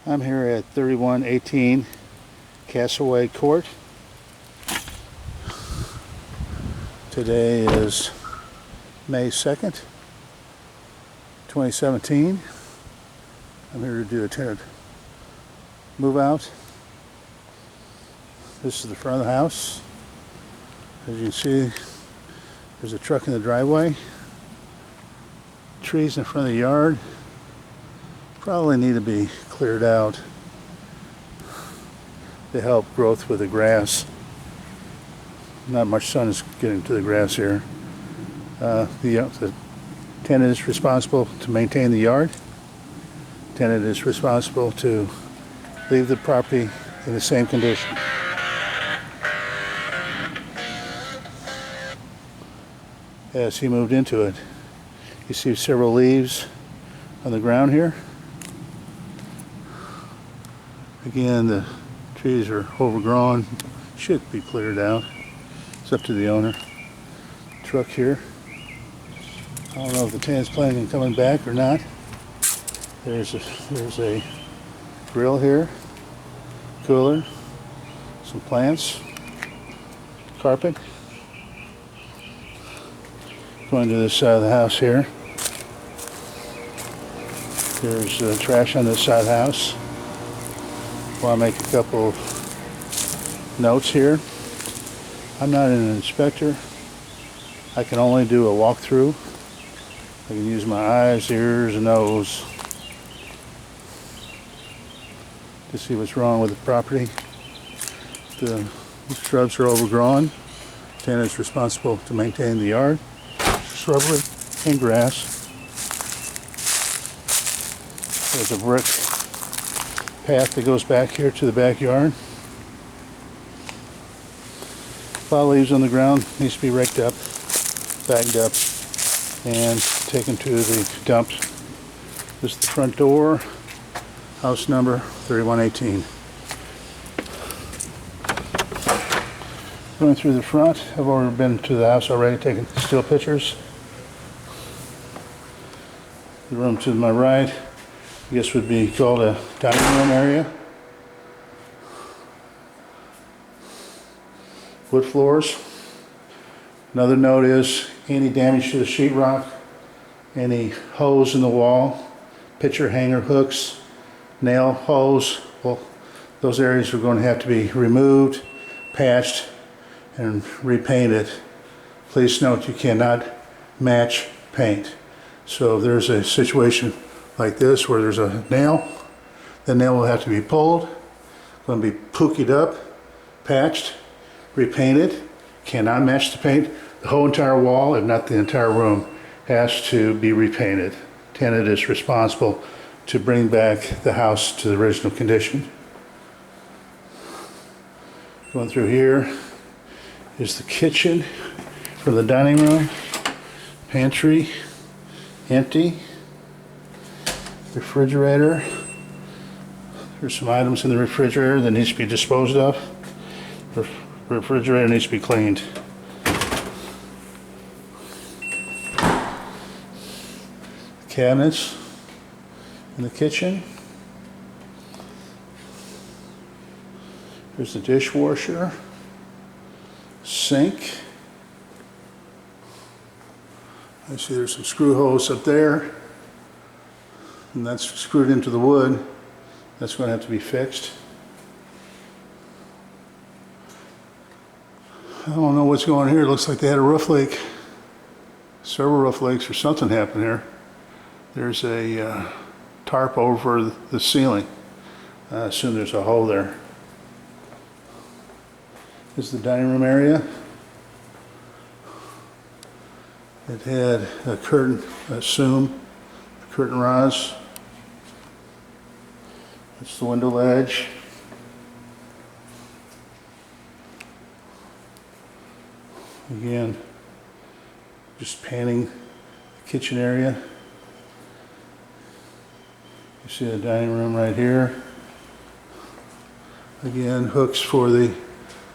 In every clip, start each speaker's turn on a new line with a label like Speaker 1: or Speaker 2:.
Speaker 1: I'm here at 3118 Cassowary Court. Today is May 2nd, 2017. I'm here to do a tenant move out. This is the front of the house. As you can see, there's a truck in the driveway. Trees in front of the yard probably need to be cleared out to help growth with the grass. Not much sun is getting to the grass here. The tenant is responsible to maintain the yard. Tenant is responsible to leave the property in the same condition. As he moved into it, you see several leaves on the ground here. Again, the trees are overgrown, should be cleared out. It's up to the owner. Truck here. I don't know if the tenant's planning on coming back or not. There's a grill here, cooler, some plants, carpet. Going to this side of the house here. There's trash on this side of the house. I want to make a couple of notes here. I'm not an inspector. I can only do a walkthrough. I can use my eyes, ears, and nose to see what's wrong with the property. The shrubs are overgrown. Tenant is responsible to maintain the yard, shrubbery, and grass. There's a brick path that goes back here to the backyard. A lot of leaves on the ground, needs to be raked up, bagged up, and taken to the dump. This is the front door, house number 3118. Going through the front, I've already been to the house already, taking still pictures. The room to my right, I guess would be called a dining room area. Wood floors. Another note is any damage to the sheetrock, any holes in the wall, picture hanger hooks, nail holes, well, those areas are going to have to be removed, patched, and repainted. Please note you cannot match paint. So if there's a situation like this where there's a nail, the nail will have to be pulled, going to be pookied up, patched, repainted. Cannot match the paint. The whole entire wall, if not the entire room, has to be repainted. Tenant is responsible to bring back the house to the original condition. Going through here is the kitchen for the dining room, pantry, empty. Refrigerator. There's some items in the refrigerator that needs to be disposed of. The refrigerator needs to be cleaned. Cabinets in the kitchen. There's the dishwasher, sink. I see there's some screw holes up there, and that's screwed into the wood. That's going to have to be fixed. I don't know what's going on here. It looks like they had a roof leak. Several roof leaks or something happened here. There's a tarp over the ceiling. I assume there's a hole there. This is the dining room area. It had a curtain, I assume, curtain rods. That's the window ledge. Again, just panning the kitchen area. You see the dining room right here. Again, hooks for the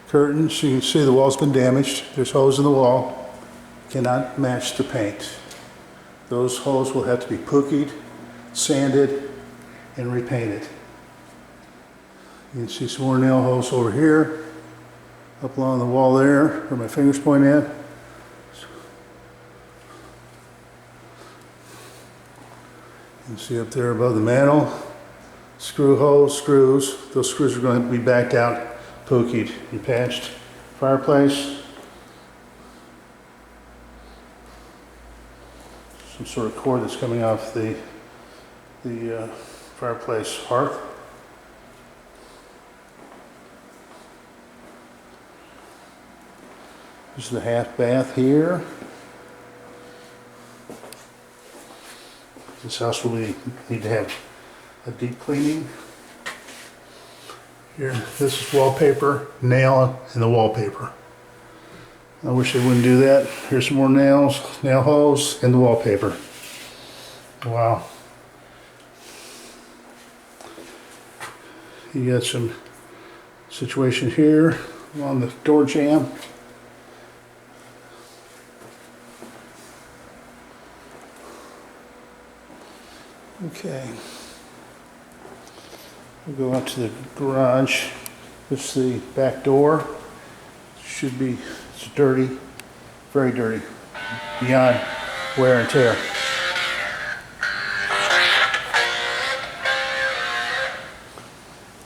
Speaker 1: curtains. You can see the wall's been damaged. There's holes in the wall. Cannot match the paint. Those holes will have to be pookied, sanded, and repainted. You can see some more nail holes over here, up along the wall there, where my fingers point at. You can see up there above the mantle, screw holes, screws. Those screws are going to be backed out, pokeyed and patched. Fireplace. Some sort of cord that's coming off the fireplace hearth. This is the half bath here. This house will need to have a deep cleaning. Here, this is wallpaper, nail in the wallpaper. I wish they wouldn't do that. Here's some more nails, nail holes in the wallpaper. Wow. You got some situation here along the door jamb. Okay. We'll go out to the garage. This is the back door. Should be, it's dirty, very dirty, beyond wear and tear.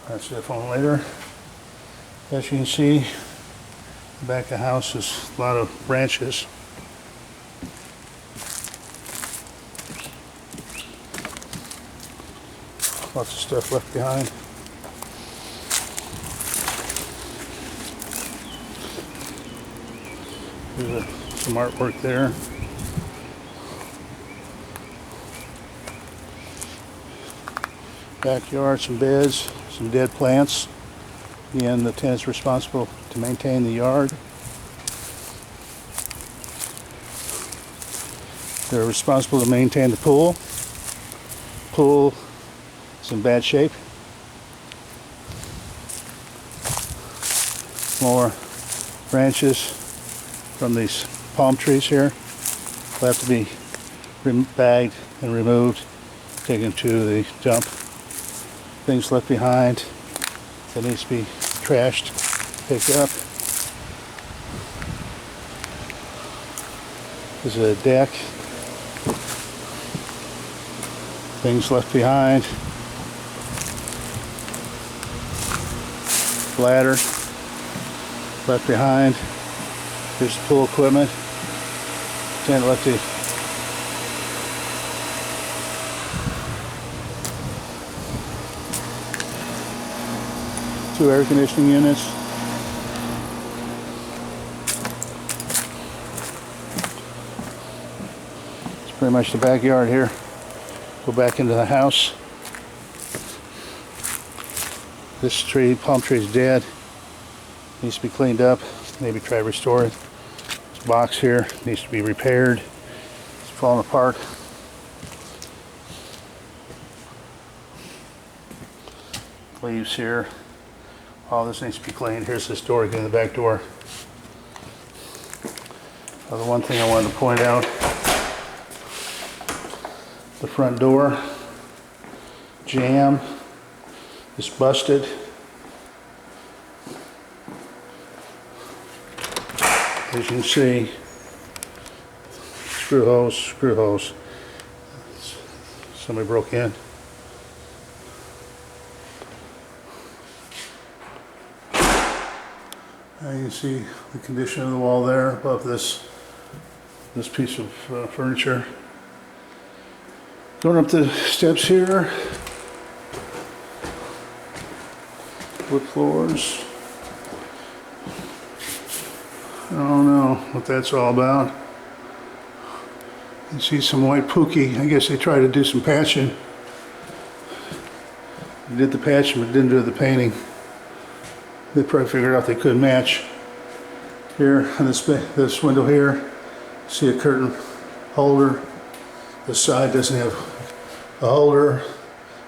Speaker 1: That's it on later. As you can see, the back of the house is a lot of branches. Lots of stuff left behind. There's some artwork there. Backyard, some beds, some dead plants. Again, the tenant's responsible to maintain the yard. They're responsible to maintain the pool. Pool is in bad shape. More branches from these palm trees here will have to be bagged and removed, taken to the dump. Things left behind that needs to be trashed, picked up. This is a deck. Things left behind. Ladder left behind. Here's the pool equipment. Tenant left the two air conditioning units. It's pretty much the backyard here. Go back into the house. This tree, palm tree, is dead. Needs to be cleaned up. Maybe try to restore it. This box here needs to be repaired. It's falling apart. Leaves here. All this needs to be cleaned. Here's this door again, the back door. The one thing I wanted to point out, the front door jamb is busted. As you can see, screw hose. Somebody broke in. Now you can see the condition of the wall there above this piece of furniture. Going up the steps here, wood floors. I don't know what that's all about. You see some white pookie. I guess they tried to do some patching. They did the patching but didn't do the painting. They probably figured out they couldn't match. Here on this window here, see a curtain holder. This side doesn't have a holder.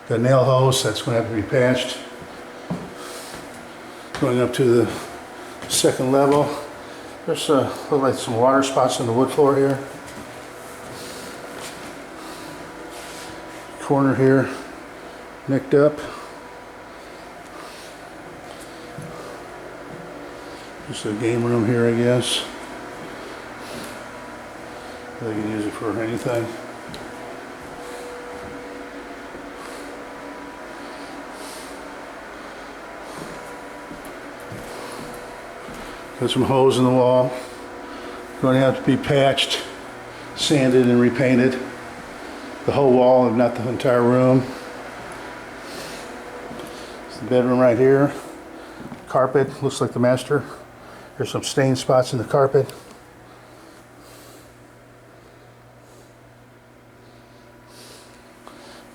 Speaker 1: Got a nail hose that's going to have to be patched. Going up to the second level. There's look like some water spots on the wood floor here. Corner here, nicked up. Just a game room here, I guess. They can use it for anything. Got some holes in the wall. Going to have to be patched, sanded, and repainted. The whole wall, if not the entire room. It's the bedroom right here. Carpet looks like the master. There's some stain spots in the carpet.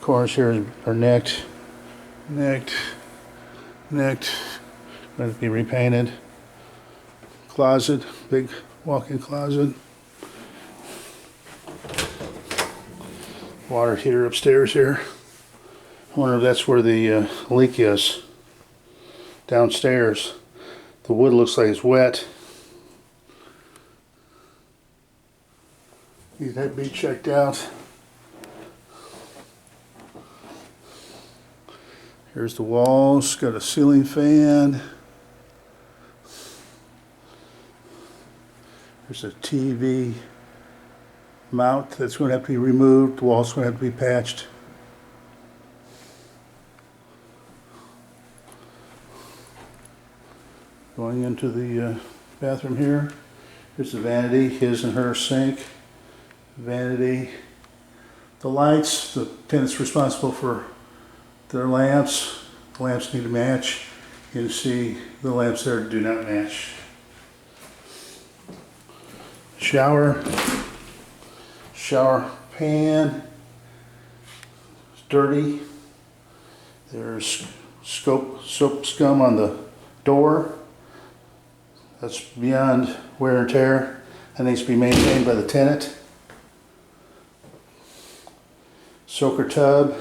Speaker 1: Corners here are necked. Going to be repainted. Closet, big walk-in closet. Water heater upstairs here. I wonder if that's where the leak is. Downstairs. The wood looks like it's wet. Need that to be checked out. Here's the walls. Got a ceiling fan. There's a TV mount that's going to have to be removed. The wall's going to have to be patched. Going into the bathroom here. Here's the vanity, his and her sink. Vanity. The lights, the tenant's responsible for their lamps. The lamps need to match. You can see the lamps there do not match. Shower pan, it's dirty. There's soap scum on the door. That's beyond wear and tear. That needs to be maintained by the tenant. Soaker tub.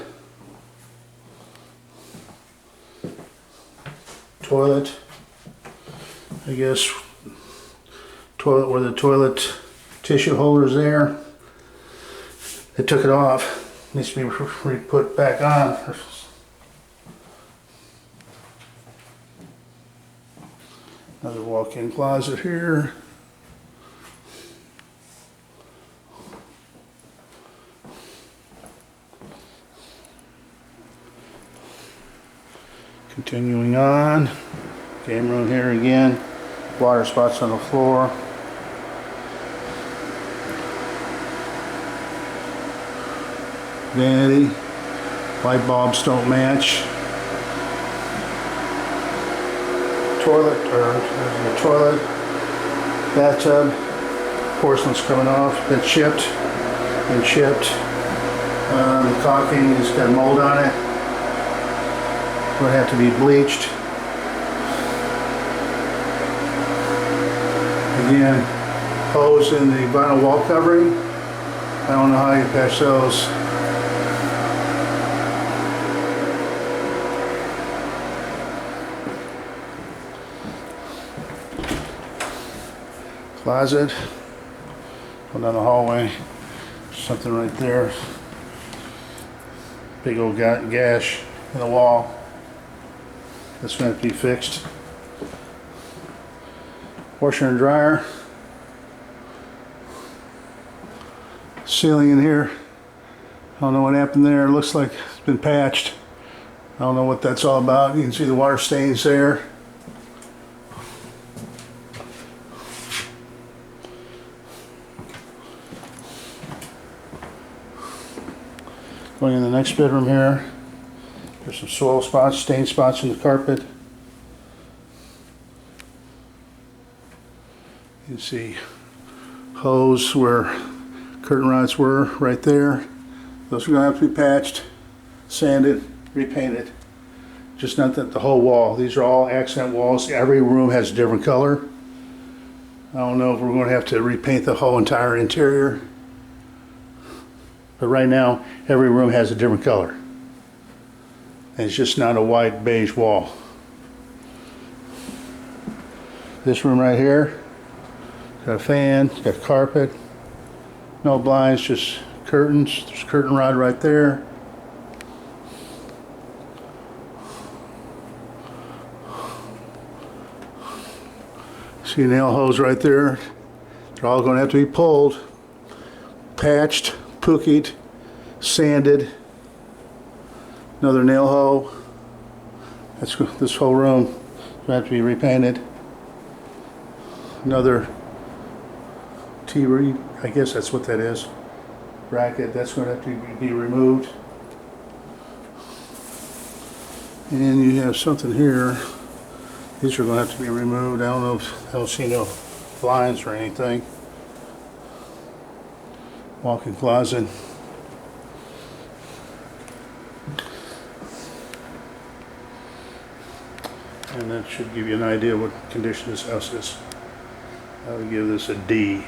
Speaker 1: Toilet. I guess toilet where the toilet tissue holder is there. They took it off. Needs to be put back on. Another walk-in closet here. Continuing on. Game room here again. Water spots on the floor. Vanity. Light bulbs don't match. Toilet, the toilet. Bathtub. Porcelain's coming off. Been chipped. The caulking has got mold on it. Would have to be bleached. Again, hose in the vinyl wall covering. I don't know how you patch those. Closet. Go down the hallway. Something right there. Big old gash in the wall. That's going to have to be fixed. Washer and dryer. Ceiling in here. I don't know what happened there. It looks like it's been patched. I don't know what that's all about. You can see the water stains there. Going in the next bedroom here. There's some soil spots, stain spots in the carpet. You can see hose where curtain rods were right there. Those are going to have to be patched, sanded, repainted. Just not that the whole wall. These are all accent walls. Every room has a different color. I don't know if we're going to have to repaint the whole entire interior. But right now, every room has a different color. And it's just not a white beige wall. This room right here, got a fan, got carpet, no blinds, just curtains. There's a curtain rod right there. See a nail hose right there. They're all going to have to be pulled, patched, pookied, sanded. Another nail hole. This whole room is going to have to be repainted. Another T-reed, I guess that's what that is. Bracket, that's going to have to be removed. And you have something here. These are going to have to be removed. I don't see no blinds or anything. Walk-in closet. And that should give you an idea what condition this house is. I would give this a D.